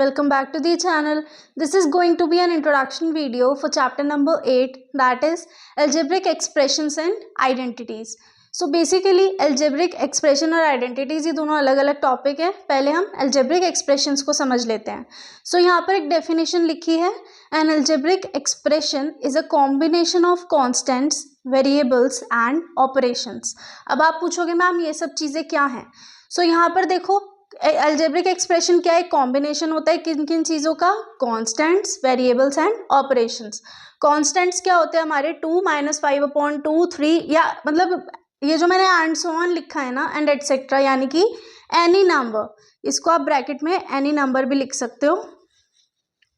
welcome back to the channel. This is going to be an introduction video for chapter number 8, that is algebraic expressions and identities. So basically algebraic expression और identities ये दोनों अलग अलग topic है. पहले हम algebraic expressions को समझ लेते हैं. So यहाँ पर एक definition लिखी है. An algebraic expression is a combination of constants, variables and operations. अब आप पूछोगे मैम ये सब चीज़ें क्या हैं. So यहाँ पर देखो अलजेब्रिक एक्सप्रेशन क्या है, कॉम्बिनेशन होता है किन किन चीज़ों का, constants, variables and operations. Constants क्या होते हैं हमारे 2 - 5/2 3 या मतलब ये जो मैंने एंड सो ऑन लिखा है ना एंड एटसेट्रा यानी कि एनी नंबर, इसको आप ब्रैकेट में एनी नंबर भी लिख सकते हो.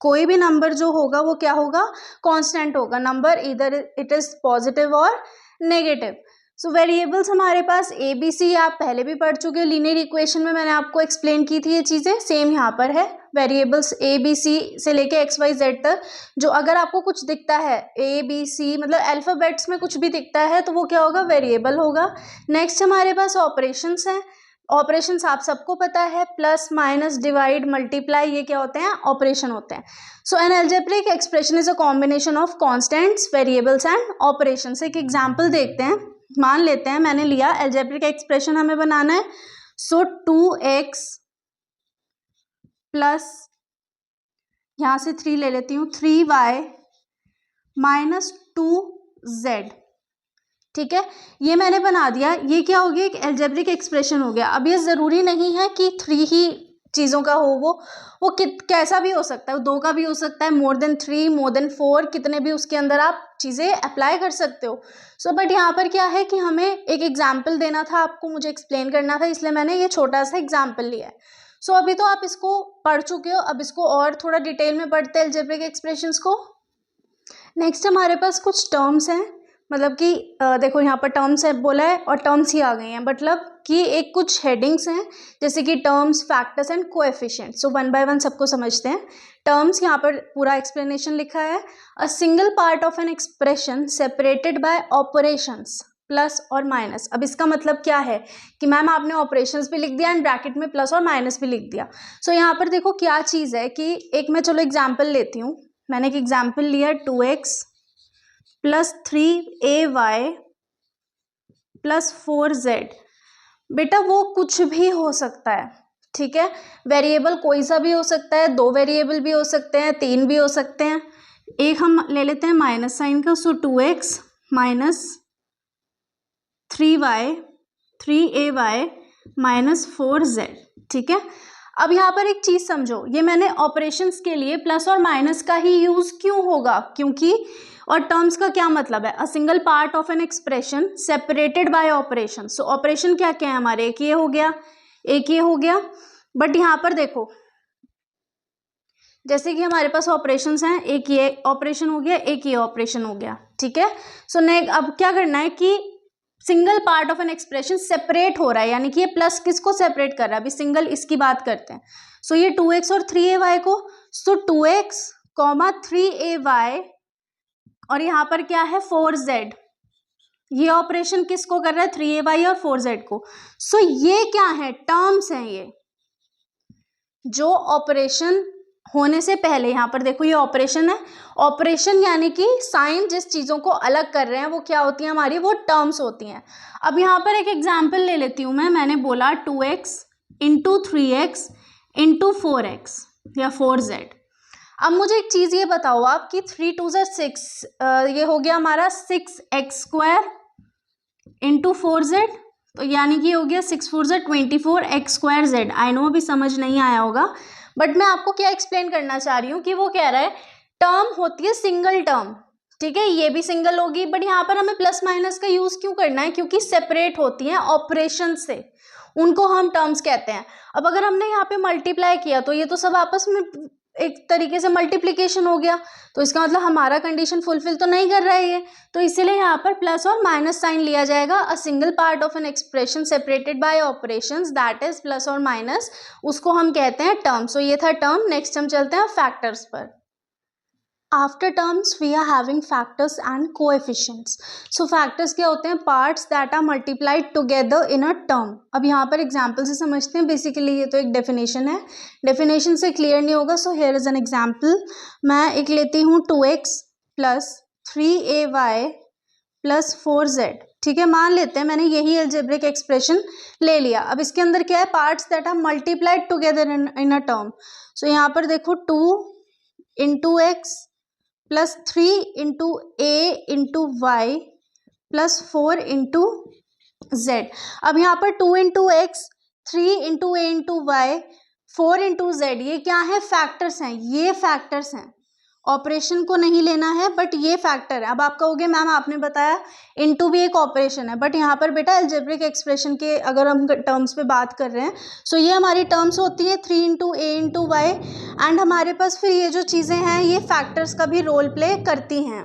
कोई भी नंबर जो होगा वो क्या होगा, कांस्टेंट होगा. नंबर इधर इट इज पॉजिटिव और नेगेटिव. सो वेरिएबल्स हमारे पास ए बी सी आप पहले भी पढ़ चुके हो, लीनियर इक्वेशन में मैंने आपको एक्सप्लेन की थी ये चीज़ें. सेम यहाँ पर है वेरिएबल्स ए बी सी से लेके एक्स वाई जेड तक. जो अगर आपको कुछ दिखता है ए बी सी मतलब अल्फ़ाबेट्स में कुछ भी दिखता है तो वो क्या होगा, वेरिएबल होगा. नेक्स्ट हमारे पास ऑपरेशंस हैं. ऑपरेशंस आप सबको पता है, प्लस माइनस डिवाइड मल्टीप्लाई, ये क्या होते हैं, ऑपरेशन होते हैं. So an algebraic expression is a combination of constants, variables and operations. एक एग्जाम्पल देखते हैं. मान लेते हैं मैंने लिया अलजेब्रिक एक्सप्रेशन हमें बनाना है. सो 2x प्लस यहाँ से 3 ले लेती हूँ, 3y माइनस 2z. ठीक है, ये मैंने बना दिया. ये क्या हो गया, एक अलजेब्रिक एक्सप्रेशन हो गया. अब ये ज़रूरी नहीं है कि 3 ही चीज़ों का हो, वो कैसा भी हो सकता है, 2 का भी हो सकता है, मोर देन 3, मोर देन 4, कितने भी उसके अंदर आप चीज़ें अप्लाई कर सकते हो. सो बट यहाँ पर क्या है कि हमें एक एग्जाम्पल देना था, आपको मुझे एक्सप्लेन करना था, इसलिए मैंने ये छोटा सा एग्जाम्पल लिया है. सो अभी तो आप इसको पढ़ चुके हो, अब इसको और थोड़ा डिटेल में पढ़ते हैं अलजेब्रिक एक्सप्रेशंस को. नेक्स्ट हमारे पास कुछ टर्म्स हैं, मतलब कि देखो यहाँ पर टर्म्स है बोला है और टर्म्स ही आ गई हैं, मतलब कि एक कुछ हेडिंग्स हैं जैसे कि terms, factors and coefficient. So one by one सबको समझते हैं. टर्म्स यहाँ पर पूरा एक्सप्लेनेशन लिखा है. A single part of an expression separated by operations plus और माइनस. अब इसका मतलब क्या है कि मैम आपने ऑपरेशंस भी लिख दिया एंड ब्रैकेट में प्लस और माइनस भी लिख दिया. सो यहाँ पर देखो क्या चीज़ है कि एक मैं चलो एग्जाम्पल लेती हूँ. मैंने एक एग्जाम्पल लिया 2x plus 3ay plus 4z. बेटा वो कुछ भी हो सकता है, ठीक है. वेरिएबल कोई सा भी हो सकता है, 2 वेरिएबल भी हो सकते हैं, 3 भी हो सकते हैं. एक हम ले लेते हैं माइनस साइन का. सो 2x minus 3ay minus 4z. ठीक है. अब यहाँ पर एक चीज़ समझो, ये मैंने ऑपरेशंस के लिए प्लस और माइनस का ही यूज़ क्यों होगा, क्योंकि और टर्म्स का क्या मतलब है, a single part of an expression separated by operation. So operation क्या क्या है हमारे, एक ये हो गया, एक ये हो गया. बट यहाँ पर देखो जैसे कि हमारे पास ऑपरेशंस हैं, एक ये ऑपरेशन हो गया, एक ये ऑपरेशन हो गया. ठीक है. सो अब क्या करना है कि single part of an expression separate हो रहा है, यानी कि ये प्लस किसको सेपरेट कर रहा है, अभी सिंगल इसकी बात करते हैं. सो ये 2x और 3ay को, सो 2x, 3ay और यहाँ पर क्या है 4z. ये ऑपरेशन किसको कर रहा है, 3ay और 4z को. सो ये क्या है, टर्म्स हैं ये जो ऑपरेशन होने से पहले. यहाँ पर देखो ये ऑपरेशन है. ऑपरेशन यानी कि साइन जिस चीज़ों को अलग कर रहे हैं वो क्या होती हैं हमारी, वो टर्म्स होती हैं. अब यहाँ पर एक एग्जाम्पल ले लेती हूँ मैंने बोला 2x into 3x into 4x या 4z. अब मुझे एक चीज़ ये बताओ आप कि 3 2 6, ये हो गया हमारा 6x² इंटू 4z. तो यानी कि हो गया 6 4 24x²z. आई नो अभी समझ नहीं आया होगा, बट मैं आपको क्या एक्सप्लेन करना चाह रही हूँ कि वो कह रहा है टर्म होती है सिंगल टर्म. ठीक है, ये भी सिंगल होगी, बट यहाँ पर हमें प्लस माइनस का यूज़ क्यों करना है, क्योंकि सेपरेट होती हैं ऑपरेशन से, उनको हम टर्म्स कहते हैं. अब अगर हमने यहाँ पे मल्टीप्लाई किया तो ये तो सब आपस में एक तरीके से मल्टीप्लिकेशन हो गया, तो इसका मतलब हमारा कंडीशन फुलफिल तो नहीं कर रहा है ये. तो इसीलिए यहाँ पर प्लस और माइनस साइन लिया जाएगा. A single part of an expression separated by operations that is plus और माइनस, उसको हम कहते हैं टर्म. सो ये था टर्म. नेक्स्ट हम चलते हैं फैक्टर्स पर. After terms we are having factors and coefficients. So factors क्या होते हैं? Parts that are multiplied together in a term. अब यहाँ पर एग्जाम्पल से समझते हैं. बेसिकली ये तो एक डेफिनेशन है, डेफिनेशन से क्लियर नहीं होगा. So here is an example. मैं एक लेती हूँ 2x plus 3ay plus 4z. ठीक है, मान लेते हैं मैंने यही अलजेब्रिक एक्सप्रेशन ले लिया. अब इसके अंदर क्या है? Parts that are multiplied together in a term. So यहाँ पर देखो 2 into X plus 3 into A into Y plus 4 into Z. अब यहाँ पर 2 into X, 3 into A into Y, 4 into Z, ये क्या है? फैक्टर्स हैं. ये फैक्टर्स हैं, ऑपरेशन को नहीं लेना है, बट ये फैक्टर है. अब आप कहोगे मैम आपने बताया इनटू भी एक ऑपरेशन है, बट यहाँ पर बेटा अलजेब्रिक एक्सप्रेशन के अगर हम टर्म्स पे बात कर रहे हैं, सो ये हमारी टर्म्स होती है 3 into A into Y, and हमारे पास फिर ये जो चीज़ें हैं ये फैक्टर्स का भी रोल प्ले करती हैं.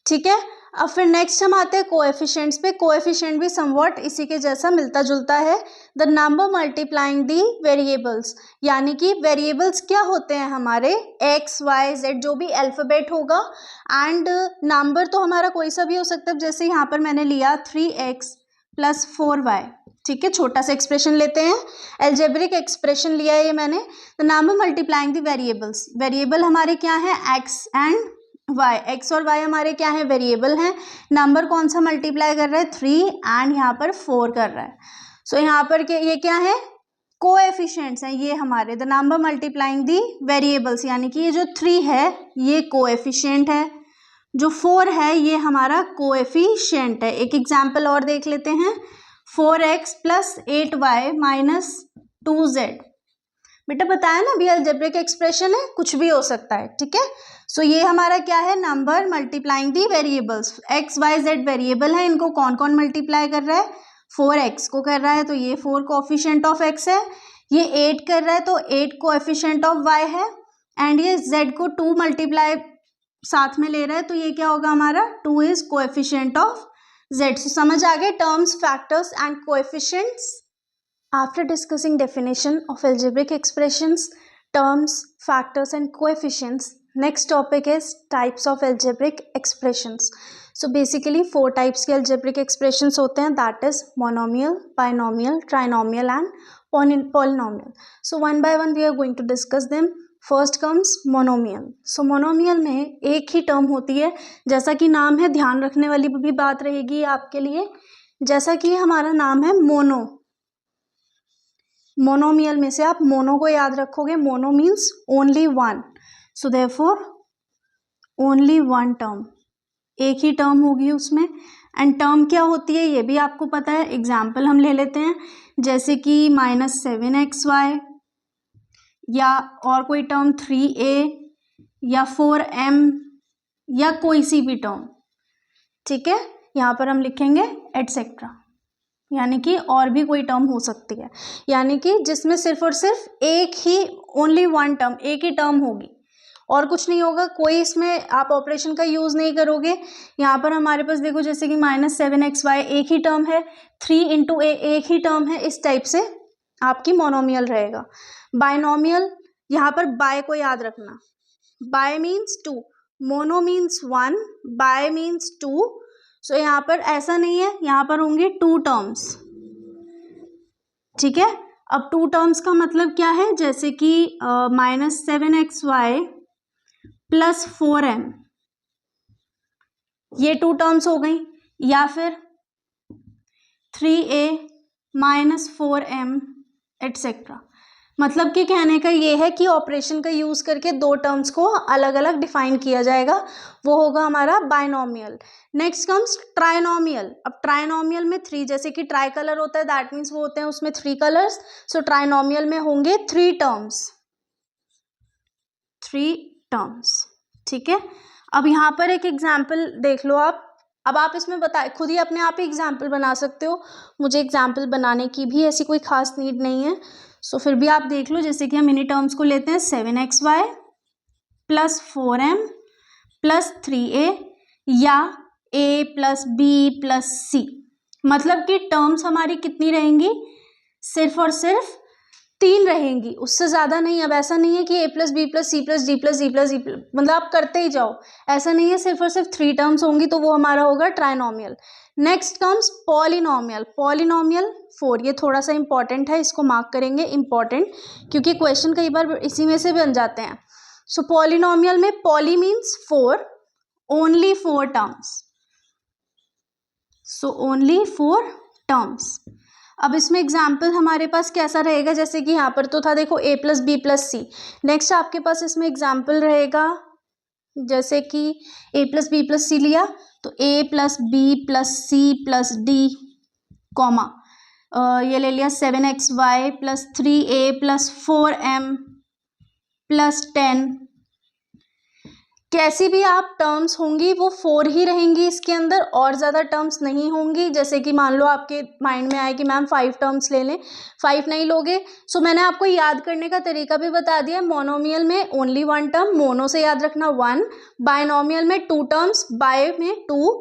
ठीक है, अब फिर नेक्स्ट हम आते हैं कोएफिशिएंट्स पे. कोएफिशिएंट भी समवॉट इसी के जैसा मिलता जुलता है. The number multiplying the variables, यानी कि वेरिएबल्स क्या होते हैं हमारे? एक्स वाई जेड, जो भी अल्फाबेट होगा, एंड नंबर तो हमारा कोई सा भी हो सकता है. जैसे यहाँ पर मैंने लिया 3x प्लस 4y. ठीक है, छोटा सा एक्सप्रेशन लेते हैं, अलजेब्रिक एक्सप्रेशन लिया है ये मैंने. The number multiplying the variables, variable हमारे क्या है? X and Y. एक्स और वाई हमारे क्या है? वेरिएबल हैं. नंबर कौन सा मल्टीप्लाई कर रहा है? 3, एंड यहाँ पर 4 कर रहा है. सो यहाँ पर ये क्या है? कोएफिशिएंट्स हैं ये हमारे. The number multiplying the variables, यानी कि ये जो 3 है ये कोएफिशिएंट है, जो 4 है ये हमारा कोएफिशिएंट है. एक एग्जाम्पल और देख लेते हैं. 4x plus 8y minus 2z. बेटा बताया ना अभी अलजेब्रिक एक्सप्रेशन है, कुछ भी हो सकता है. ठीक है, सो ये हमारा क्या है? Number multiplying the variables. X Y Z variable है, इनको कौन कौन मल्टीप्लाई कर रहा है? 4x को कर रहा है, तो ये 4 कोएफिशिएंट ऑफ x है. ये 8 कर रहा है, तो 8 कोएफिशिएंट ऑफ y है. एंड ये z को 2 मल्टीप्लाई साथ में ले रहा है, तो ये क्या होगा हमारा? 2 इज कोएफिशिएंट ऑफ z. सो समझ आ गए terms, factors and coefficients. After discussing definition of algebraic expressions, terms, factors and coefficients, next topic is types of algebraic expressions. So basically 4 types के algebraic expressions होते हैं, that is monomial, binomial, trinomial and polynomial. So one by one we are going to discuss them. First comes monomial. So monomial में एक ही term होती है, जैसा कि नाम है, ध्यान रखने वाली भी बात रहेगी आपके लिए. जैसा कि हमारा नाम है मोनो, मोनोमियल में से आप मोनो को याद रखोगे. Mono means only one. So therefore only one term, एक ही टर्म होगी उसमें. एंड टर्म क्या होती है ये भी आपको पता है. एग्जाम्पल हम ले लेते हैं, जैसे कि -7xy, या और कोई टर्म 3a या 4m, या कोई सी भी टर्म. ठीक है, यहाँ पर हम लिखेंगे एटसेट्रा, यानी कि और भी कोई टर्म हो सकती है, यानी कि जिसमें सिर्फ और सिर्फ एक ही, ओनली वन टर्म, एक ही टर्म होगी और कुछ नहीं होगा. कोई इसमें आप ऑपरेशन का यूज़ नहीं करोगे. यहाँ पर हमारे पास देखो, जैसे कि -7xy एक ही टर्म है, 3 इंटू ए एक ही टर्म है. इस टाइप से आपकी मोनोमियल रहेगा. बाइनोमियल, यहाँ पर बाय को याद रखना. Bye means 2, mono means 1, bye means 2. सो यहाँ पर ऐसा नहीं है, यहाँ पर होंगे 2 टर्म्स. ठीक है, अब 2 टर्म्स का मतलब क्या है? जैसे कि -7xy प्लस 4m, ये 2 टर्म्स हो गई. या फिर 3a माइनस 4m एटसेट्रा. मतलब कि कहने का ये है कि ऑपरेशन का यूज़ करके 2 टर्म्स को अलग अलग डिफाइन किया जाएगा, वो होगा हमारा बाइनोमियल. Next comes trinomial. अब ट्राइनोमियल में 3, जैसे कि ट्राई कलर होता है, दैट मीन्स वो होते हैं उसमें 3 कलर्स. सो ट्राइनोमियल में होंगे 3 टर्म्स, 3 टर्म्स. ठीक है, अब यहाँ पर एक एग्जाम्पल देख लो आप. अब आप इसमें बताए, खुद ही अपने आप ही एग्जाम्पल बना सकते हो, मुझे एग्जाम्पल बनाने की भी ऐसी कोई खास नीड नहीं है. सो फिर भी आप देख लो, जैसे कि हम इन्हीं टर्म्स को लेते हैं. 7xy plus 4m plus 3a, या a plus b plus c. मतलब कि टर्म्स हमारी कितनी रहेंगी? सिर्फ और सिर्फ 3 रहेंगी, उससे ज़्यादा नहीं। अब ऐसा नहीं है कि a plus B plus C plus D plus E plus E मतलब आप करते ही जाओ, ऐसा नहीं है। सिर्फ और सिर्फ 3 टर्म्स होंगी तो वो हमारा होगा trinomial. Next comes polynomial. Polynomial 4, ये थोड़ा सा इंपॉर्टेंट है, इसको मार्क करेंगे इंपॉर्टेंट, क्योंकि क्वेश्चन कई बार इसी में से बन जाते हैं। सो पॉलिनोमियल में poly means 4, only 4 terms, so only 4 terms. अब इसमें एग्जाम्पल हमारे पास कैसा रहेगा, जैसे कि यहाँ पर तो था देखो a plus B plus C. Next आपके पास इसमें एग्जाम्पल रहेगा, जैसे कि a plus B plus C लिया तो a plus B plus C plus D comma ये ले लिया 7xy plus 3a plus 4m plus 10। कैसी भी आप टर्म्स होंगी वो 4 ही रहेंगी इसके अंदर, और ज़्यादा टर्म्स नहीं होंगी। जैसे कि मान लो आपके माइंड में आए कि मैम 5 टर्म्स ले लें, 5 नहीं लोगे। सो मैंने आपको याद करने का तरीका भी बता दिया। मोनोमियल में ओनली 1 टर्म, मोनो से याद रखना 1। बायनोमियल में 2 टर्म्स, बाय में 2।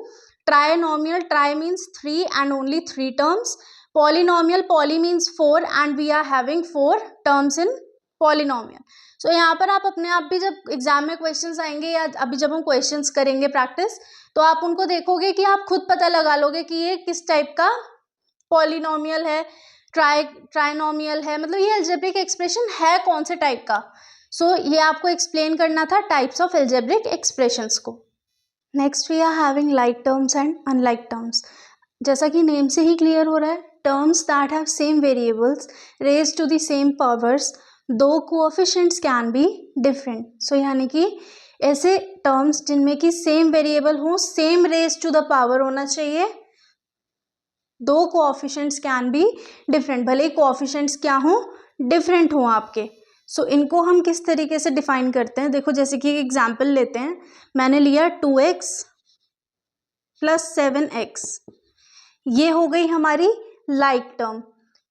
Trinomial, tri means 3 and only 3 terms. Polynomial, poly means 4 and we are having 4 terms in polynomial. So यहाँ पर आप अपने आप भी जब एग्जाम में क्वेश्चंस आएंगे या अभी जब हम क्वेश्चंस करेंगे प्रैक्टिस, तो आप उनको देखोगे कि आप खुद पता लगा लोगे कि ये किस टाइप का पॉलिनोमियल है, ट्राइनोमियल है, मतलब ये अलजेब्रिक एक्सप्रेशन है कौन से टाइप का। सो ये आपको एक्सप्लेन करना था टाइप्स ऑफ अलजेब्रिक एक्सप्रेशंस को। Next we are having like terms and unlike terms. जैसा कि नेम से ही क्लियर हो रहा है, terms that have same variables raised to the same powers though coefficients can be different. So यानी कि ऐसे टर्म्स जिनमें कि सेम वेरिएबल हो, same raise to the power होना चाहिए, दो कोएफिशिएंट्स कैन बी डिफरेंट, भले ही कोएफिशिएंट्स क्या हो, डिफरेंट हो आपके। सो इनको हम किस तरीके से डिफाइन करते हैं, देखो जैसे कि एग्जाम्पल लेते हैं, मैंने लिया 2x प्लस 7x, ये हो गई हमारी लाइक टर्म।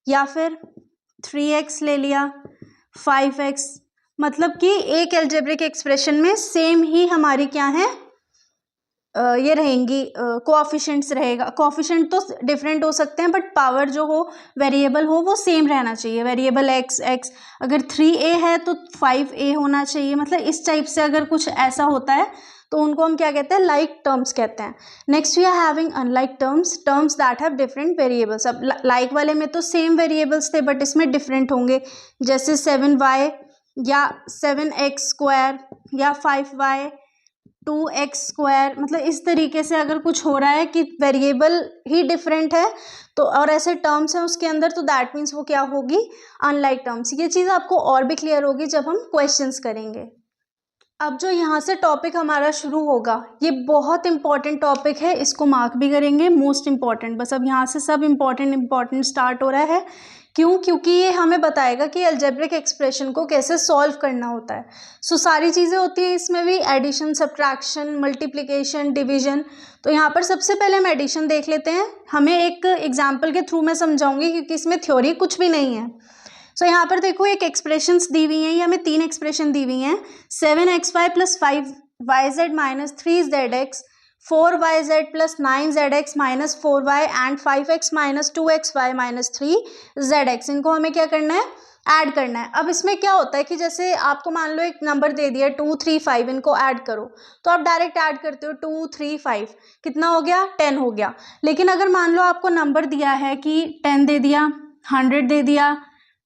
या फिर 3x ले लिया, 5x, मतलब कि एक अलजेब्रिक एक्सप्रेशन में सेम ही हमारी क्या है, ये रहेंगी, कोएफिशिएंट्स रहेगा। कोएफिशिएंट तो डिफरेंट हो सकते हैं बट पावर जो हो, वेरिएबल हो, वो सेम रहना चाहिए। वेरिएबल x, अगर 3a है तो 5a होना चाहिए। मतलब इस टाइप से अगर कुछ ऐसा होता है तो उनको हम क्या कहते हैं, लाइक टर्म्स कहते हैं। Next we are having unlike terms, terms that have different variables. अब लाइक वाले में तो सेम वेरिएबल्स थे बट इसमें डिफरेंट होंगे, जैसे 7y या 7x² या 5y 2x², मतलब इस तरीके से अगर कुछ हो रहा है कि वेरिएबल ही डिफरेंट है तो, और ऐसे टर्म्स हैं उसके अंदर, तो दैट मीन्स वो क्या होगी, अनलाइक टर्म्स। ये चीज़ आपको और भी क्लियर होगी जब हम क्वेश्चंस करेंगे। अब जो यहाँ से टॉपिक हमारा शुरू होगा, ये बहुत इंपॉर्टेंट टॉपिक है, इसको मार्क भी करेंगे, मोस्ट इंपॉर्टेंट। बस अब यहाँ से सब इंपॉर्टेंट स्टार्ट हो रहा है। क्यों? क्योंकि ये हमें बताएगा कि अलजेब्रिक एक्सप्रेशन को कैसे सॉल्व करना होता है। सो सारी चीज़ें होती हैं इसमें भी, एडिशन, सब्ट्रैक्शन, मल्टीप्लिकेशन, डिवीजन। तो यहाँ पर सबसे पहले हम एडिशन देख लेते हैं। हमें एक एग्जाम्पल के थ्रू मैं समझाऊंगी क्योंकि इसमें थ्योरी कुछ भी नहीं है। सो यहाँ पर देखो एक एक्सप्रेशंस दी हुई हैं, ये हमें 3 एक्सप्रेशन दी हुई हैं। 7xy plus 5yz minus 3zx, 4yz plus 9zx minus 4y and 5x minus 2xy minus 3zx। इनको हमें क्या करना है, ऐड करना है। अब इसमें क्या होता है कि जैसे आपको मान लो एक नंबर दे दिया 2 3 5, इनको ऐड करो, तो आप डायरेक्ट ऐड करते हो 2 3 5, कितना हो गया, 10 हो गया। लेकिन अगर मान लो आपको नंबर दिया है कि 10 दे दिया, 100 दे दिया,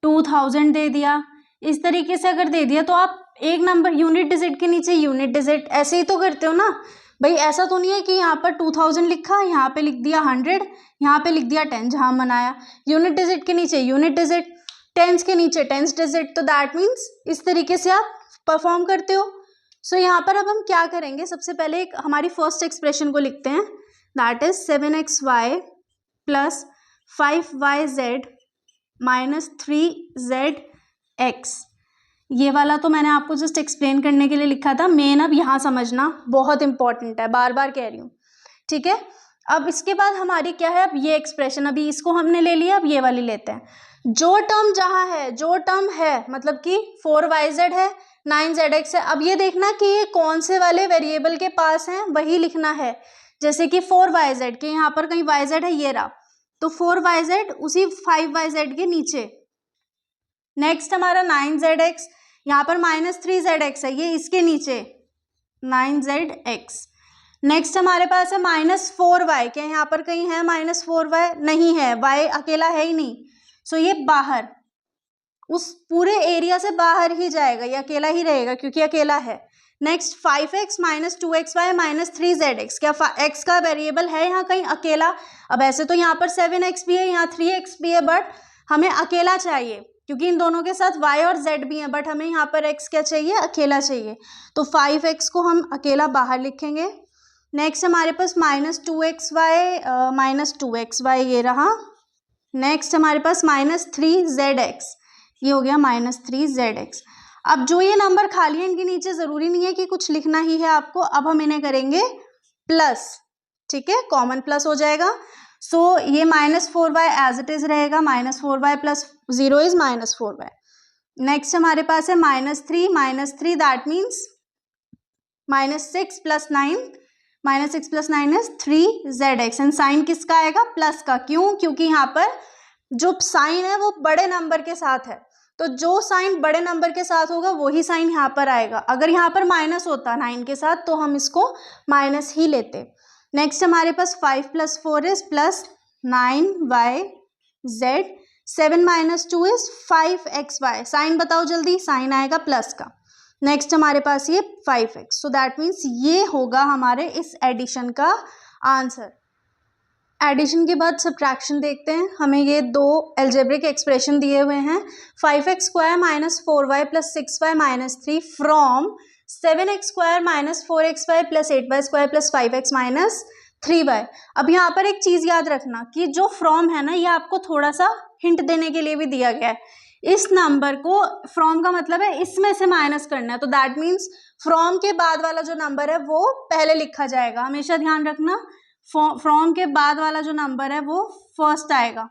2000 दे दिया, इस तरीके से अगर दे दिया तो आप एक नंबर यूनिट डिजिट के नीचे यूनिट डिजिट ऐसे ही तो करते हो ना भाई। ऐसा तो नहीं है कि यहाँ पर 2000 लिखा, यहाँ पे लिख दिया 100, यहाँ पे लिख दिया 10 जहाँ बनाया। यूनिट डिजिट के नीचे यूनिट डिजिट, टेंस के नीचे टेंस डिजिट, तो दैट मीन्स इस तरीके से आप परफॉर्म करते हो। सो यहाँ पर अब हम क्या करेंगे, सबसे पहले एक हमारी फर्स्ट एक्सप्रेशन को लिखते हैं, that is 7xy plus 5yz minus 3zx। ये वाला तो मैंने आपको जस्ट एक्सप्लेन करने के लिए लिखा था, मेन अब यहाँ समझना बहुत इंपॉर्टेंट है, बार बार कह रही हूँ, ठीक है। अब इसके बाद हमारी क्या है, अब ये एक्सप्रेशन, अभी इसको हमने ले लिया, अब ये वाली लेते हैं। जो टर्म जहाँ है, जो टर्म है मतलब कि 4yz है, 9zx है। अब ये देखना कि ये कौन से वाले वेरिएबल के पास है, वही लिखना है। जैसे कि 4yz के यहाँ पर कहीं yz है, ये रहा, तो 4yz उसी 5yz के नीचे, नेक्स्ट हमारा 9zx, यहाँ पर -3zx है, ये इसके नीचे 9zx। नेक्स्ट हमारे पास है -4y, क्या यहाँ पर कहीं है -4y? नहीं है, y अकेला है ही नहीं, सो ये बाहर, उस पूरे एरिया से बाहर ही जाएगा, ये अकेला ही रहेगा क्योंकि अकेला है। नेक्स्ट 5x -2xy -3zx, क्या x का वेरिएबल है यहाँ कहीं अकेला? अब ऐसे तो यहाँ पर 7x भी है, यहाँ 3x भी है, बट हमें अकेला चाहिए क्योंकि इन दोनों के साथ y और z भी है, बट हमें यहाँ पर x क्या चाहिए? अकेला चाहिए, तो 5x को हम अकेला बाहर लिखेंगे। नेक्स्ट हमारे पास -2xy ये रहा। नेक्स्ट हमारे पास -3zx, ये हो गया -3zx। अब जो ये नंबर खाली है इनके नीचे जरूरी नहीं है कि कुछ लिखना ही है आपको, अब हम इन्हें करेंगे प्लस, ठीक है, कॉमन प्लस हो जाएगा। सो ये -4y एज इट इज रहेगा, -4y plus 0 is -4y। Next हमारे पास है -3 दैट मीन्स -6 + 9, -6 + 9 इज 3zx, एंड साइन किसका आएगा? प्लस का। क्यों? क्योंकि यहाँ पर जो साइन है वो बड़े नंबर के साथ है, तो जो साइन बड़े नंबर के साथ होगा वही साइन यहाँ पर आएगा। अगर यहाँ पर माइनस होता 9 के साथ तो हम इसको माइनस ही लेते। नेक्स्ट हमारे पास 5 + 4 is +9yz, 7 - 2 is 5xy। Sign बताओ जल्दी, साइन आएगा प्लस का। नेक्स्ट हमारे पास ये 5x, सो दैट मीन्स ये होगा हमारे इस एडिशन का आंसर। एडिशन के बाद सब्ट्रैक्शन देखते हैं। हमें ये दो एल्जेब्रिक एक्सप्रेशन दिए हुए हैं, 5x² - 4y + 6y - 3 from 7x² - 4xy + 8y² + 5x - 3y। अब यहाँ पर एक चीज़ याद रखना कि जो फ्रॉम है ना, ये आपको थोड़ा सा हिंट देने के लिए भी दिया गया है। इस नंबर को, फ्रॉम का मतलब है इसमें से माइनस करना है, तो दैट मीन्स फ्रॉम के बाद वाला जो नंबर है वो पहले लिखा जाएगा, हमेशा ध्यान रखना। फ्रॉम के बाद वाला जो नंबर है वो फर्स्ट आएगा,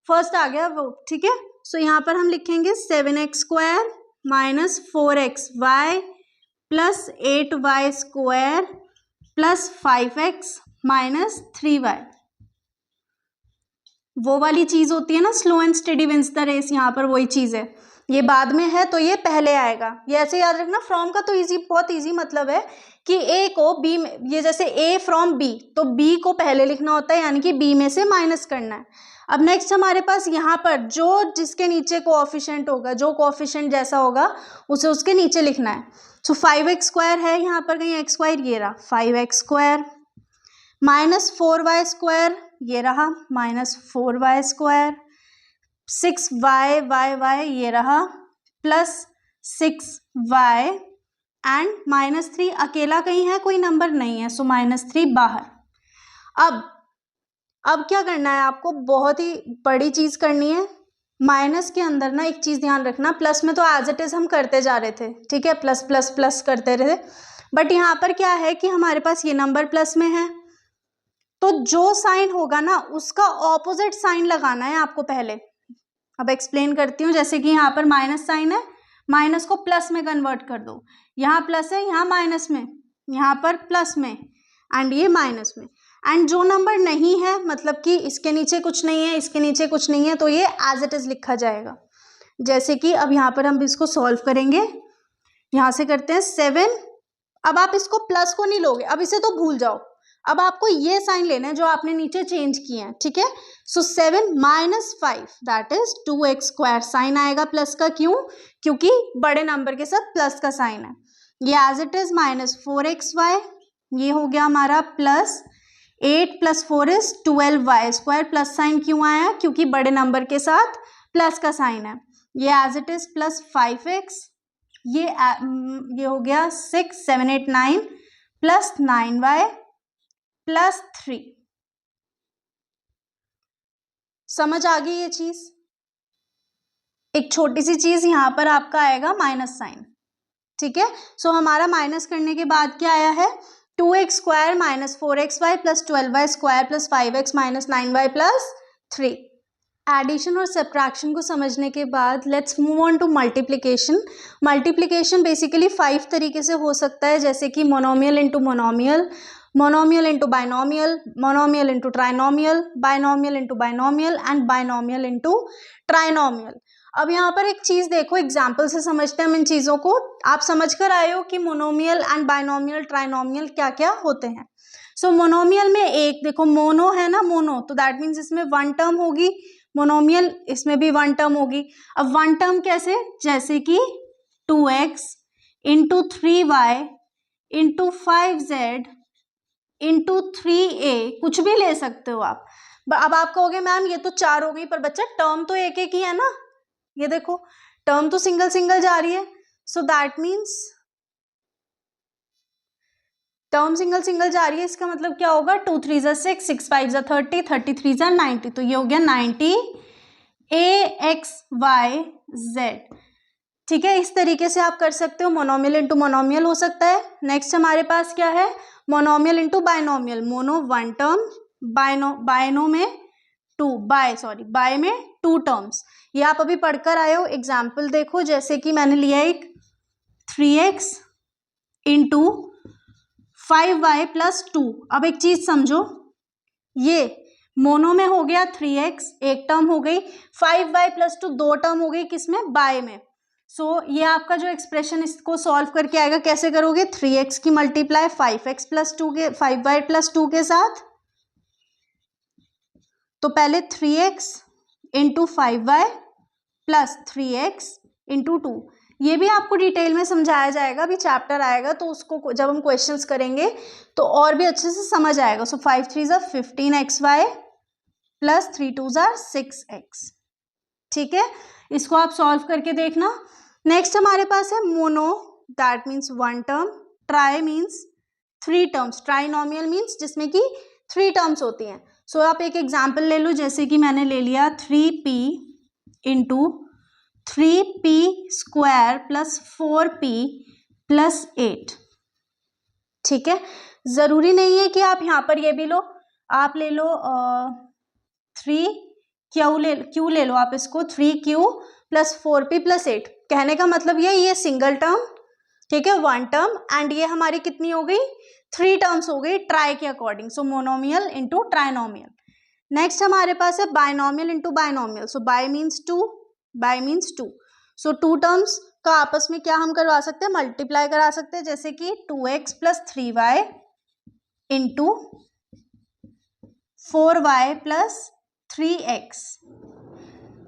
फर्स्ट आ गया वो, ठीक है। सो यहाँ पर हम लिखेंगे 7x² - 4xy + 8y² + 5x - 3y। वो वाली चीज़ होती है ना, slow and steady wins the race, यहाँ पर वही चीज़ है। ये बाद में है तो ये पहले आएगा, ये ऐसे याद रखना। फ्रॉम का तो इजी, बहुत इजी मतलब है कि ए को बी में, ये जैसे ए फ्रॉम बी, तो बी को पहले लिखना होता है, यानी कि बी में से माइनस करना है। अब नेक्स्ट हमारे पास यहाँ पर जो जिसके नीचे कोएफिशिएंट होगा, जो कोएफिशिएंट जैसा होगा उसे उसके नीचे लिखना है। सो 5x² है यहाँ पर कहीं x², ये रहा 5x² -4y² ये रहा -4y², 6y ये रहा +6y एंड -3 अकेला कहीं है, कोई नंबर नहीं है, सो -3 बाहर। अब क्या करना है आपको? बहुत ही बड़ी चीज़ करनी है। माइनस के अंदर ना एक चीज़ ध्यान रखना, प्लस में तो एज इट इज़ हम करते जा रहे थे, ठीक है, प्लस प्लस प्लस करते रहे, बट यहाँ पर क्या है कि हमारे पास ये नंबर प्लस में है, तो जो साइन होगा ना उसका ऑपोजिट साइन लगाना है आपको पहले। अब एक्सप्लेन करती हूँ। जैसे कि यहाँ पर माइनस साइन है, माइनस को प्लस में कन्वर्ट कर दो, यहाँ प्लस है, यहाँ माइनस में, यहाँ पर प्लस में, एंड ये माइनस में। एंड जो नंबर नहीं है, मतलब कि इसके नीचे कुछ नहीं है, इसके नीचे कुछ नहीं है, तो ये एज इट इज लिखा जाएगा। जैसे कि अब यहाँ पर हम इसको सॉल्व करेंगे, यहाँ से करते हैं 7। अब आप इसको प्लस को नहीं लोगे, अब इसे तो भूल जाओ, अब आपको ये साइन लेना है जो आपने नीचे चेंज किए हैं, ठीक है। सो 7 - 5 दैट इज 2x², साइन आएगा प्लस का। क्यों? क्योंकि बड़े नंबर के साथ प्लस का साइन है। ये एज इट इज -4xy, ये हो गया हमारा +8 + 4 इज 12y², प्लस साइन क्यों आया? क्योंकि बड़े नंबर के साथ प्लस का साइन है। ये एज इट इज +5x, ये हो गया 6 7 8 9 + 9y + 3। समझ आ गई ये चीज? एक छोटी सी चीज यहाँ पर आपका आएगा माइनस साइन, ठीक है। सो हमारा माइनस करने के बाद क्या आया है? 2x² - 4xy + 12y² + 5x - 9y + 3। Addition और सब्ट्रैक्शन को समझने के बाद let's move on to multiplication. Multiplication basically 5 तरीके से हो सकता है, जैसे कि monomial into monomial, monomial into binomial, monomial into trinomial, binomial into binomial and binomial into trinomial. अब यहाँ पर एक चीज देखो, एग्जाम्पल से समझते हैं हम इन चीजों को। आप समझ कर आए हो कि मोनोमियल एंड बाइनोमियल ट्राइनोमियल क्या क्या होते हैं। सो मोनोमियल में एक देखो, मोनो है ना, मोनो, तो दैट मीन्स इसमें वन टर्म होगी। मोनोमियल इसमें भी वन टर्म होगी। अब वन टर्म कैसे, जैसे कि 2x into 3y into 5z into 3a, कुछ भी ले सकते हो आप। अब आप कहोगे मैम ये तो 4 हो गई, पर बच्चा टर्म तो एक एक ही है ना, ये देखो टर्म तो सिंगल सिंगल जा रही है। So that means term single single जा रही है, इसका मतलब क्या होगा, 2 3 ज़ा 6, 6 5 ज़ा 30, 30 3 ज़ा 90, तो ये हो गया 90 AXYZ। ठीक है, इस तरीके से आप कर सकते हो। मोनोमियल इंटू मोनोमियल हो सकता है। नेक्स्ट हमारे पास क्या है, monomial into binomial. Mono one term, bino में बाय में 2 टर्म्स। ये आप अभी पढ़कर आए हो। एग्जाम्पल देखो, जैसे कि मैंने लिया एक 3x इंटू 5y प्लस 2। अब एक चीज समझो, ये मोनो में हो गया 3x, एक टर्म हो गई, 5y प्लस 2 दो टर्म हो गई, किसमें, बाय में। सो ये आपका जो एक्सप्रेशन इसको सॉल्व करके आएगा, कैसे करोगे, 3x की मल्टीप्लाई 5x प्लस 2 के 5y प्लस 2 के साथ। तो पहले 3x into 5y plus 3x into 2, ये भी आपको डिटेल में समझाया जाएगा, अभी चैप्टर आएगा तो उसको जब हम क्वेश्चंस करेंगे तो और भी अच्छे से समझ आएगा। सो 5 3 ज़ा 15xy प्लस 3 2 ज़ा 6x। ठीक है, इसको आप सॉल्व करके देखना। नेक्स्ट हमारे पास है mono, that means one term. Try means 3 terms. Trinomial means जिसमें कि 3 टर्म्स होती हैं। सो आप एक एग्जाम्पल ले लो, जैसे कि मैंने ले लिया 3p into 3p square plus 4p plus 8। ठीक है, जरूरी नहीं है कि आप यहाँ पर ये भी लो, आप ले लो 3q ले लो आप इसको, 3q प्लस 4p प्लस 8। कहने का मतलब ये सिंगल टर्म, ठीक है, वन टर्म, एंड ये हमारी कितनी हो गई, 3 टर्म्स हो गई ट्राई के अकॉर्डिंग। सो मोनोमियल इंटू ट्राइनोमियल। नेक्स्ट हमारे पास है बाइनोमियल इंटू बाइनोमियल। सो बाय मीन्स 2, बाय मीन्स 2। सो 2 टर्म्स का आपस में क्या हम करवा सकते हैं, मल्टीप्लाई करा सकते हैं, जैसे कि 2x plus 3y into 4y plus 3x।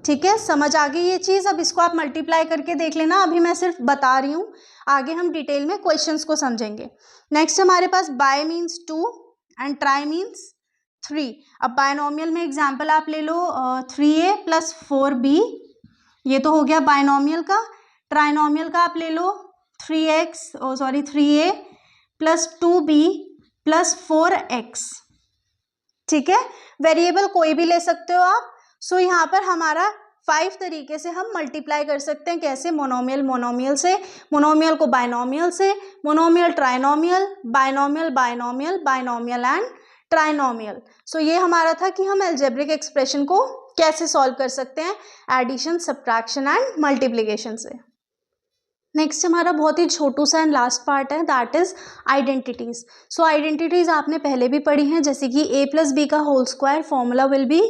ठीक है, समझ आ गई ये चीज। अब इसको आप मल्टीप्लाई करके देख लेना, अभी मैं सिर्फ बता रही हूँ, आगे हम डिटेल में क्वेश्चंस को समझेंगे। नेक्स्ट हमारे पास bi means 2 and tri means 3। अब बायनोमियल में एग्जांपल आप ले लो 3a प्लस 4b, ये तो हो गया बायनोमियल का। ट्राइनोमियल का आप ले लो 3a plus 2b plus 4x। ठीक है, वेरिएबल कोई भी ले सकते हो आप। सो यहाँ पर हमारा 5 तरीके से हम मल्टीप्लाई कर सकते हैं। कैसे, मोनोमियल से, मोनोमियल को बाइनोमियल से, monomial trinomial, binomial and trinomial. So ये हमारा था कि हम अलजेब्रिक एक्सप्रेशन को कैसे सॉल्व कर सकते हैं एडिशन, सब्ट्रैक्शन एंड मल्टीप्लिकेशन से। नेक्स्ट हमारा बहुत ही छोटू सा एंड लास्ट पार्ट है, that is identities. So identities आपने पहले भी पढ़ी हैं, जैसे कि a प्लस बी का whole square formula will be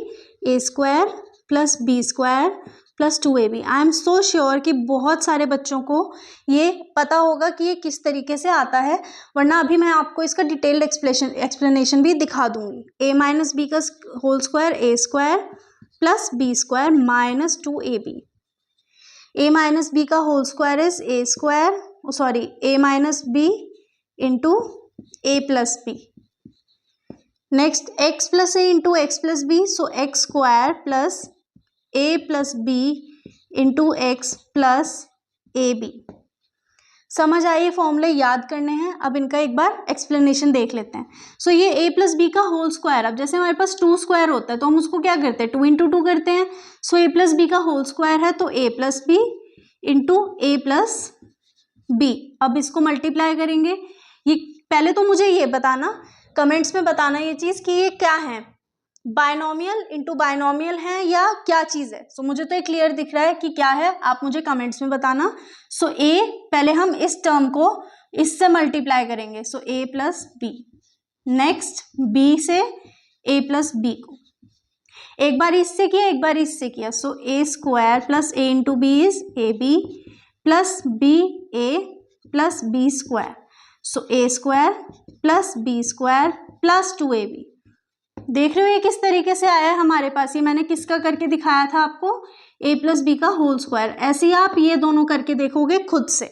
a square plus B square plus 2ab। I am so sure कि बहुत सारे बच्चों को ये पता होगा कि ये किस तरीके से आता है, वरना अभी मैं आपको इसका डिटेल्ड एक्सप्लेनेशन भी दिखा दूंगी। a माइनस बी का whole square a square plus B square minus 2ab। a minus B का whole square is a minus B into a plus B. Next x plus a into X plus B, so X square plus a plus B into X plus A B. समझ आइए, फॉर्मूले याद करने हैं। अब इनका एक बार एक्सप्लेनेशन देख लेते हैं। सो ये a प्लस बी का होल स्क्वायर, अब जैसे हमारे पास 2 स्क्वायर होता है तो हम उसको क्या करते हैं, 2 इंटू 2 करते हैं। सो a प्लस बी का होल स्क्वायर है तो a plus B into a plus B. अब इसको मल्टीप्लाई करेंगे। ये पहले तो मुझे ये बताना, कमेंट्स में बताना ये चीज़ कि ये क्या है, बाइनोमियल इंटू बाइनोमियल है या क्या चीज़ है। सो मुझे तो ये क्लियर दिख रहा है कि क्या है, आप मुझे कमेंट्स में बताना। सो a, पहले हम इस टर्म को इससे मल्टीप्लाई करेंगे, so a plus B. Next b से a प्लस बी को, एक बार इससे किया, एक बार इससे किया, so A square plus A into B is A B plus B A plus B square, so A square plus B square plus 2ab। देख रहे हो ये किस तरीके से आया है हमारे पास, ये मैंने किसका करके दिखाया था आपको, a प्लस बी का होल स्क्वायर। ऐसे ही आप ये दोनों करके देखोगे खुद से,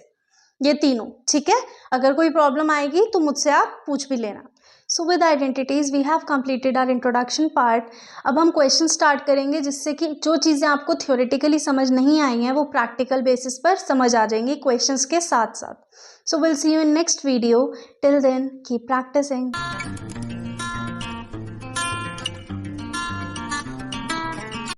ये तीनों, ठीक है। अगर कोई प्रॉब्लम आएगी तो मुझसे आप पूछ भी लेना। So with identities we have completed our introduction part. अब हम क्वेश्चन स्टार्ट करेंगे जिससे कि जो चीज़ें आपको थ्योरेटिकली समझ नहीं आई हैं वो प्रैक्टिकल बेसिस पर समझ आ जाएंगी क्वेश्चंस के साथ साथ। So will see you in next video, till then keep practising.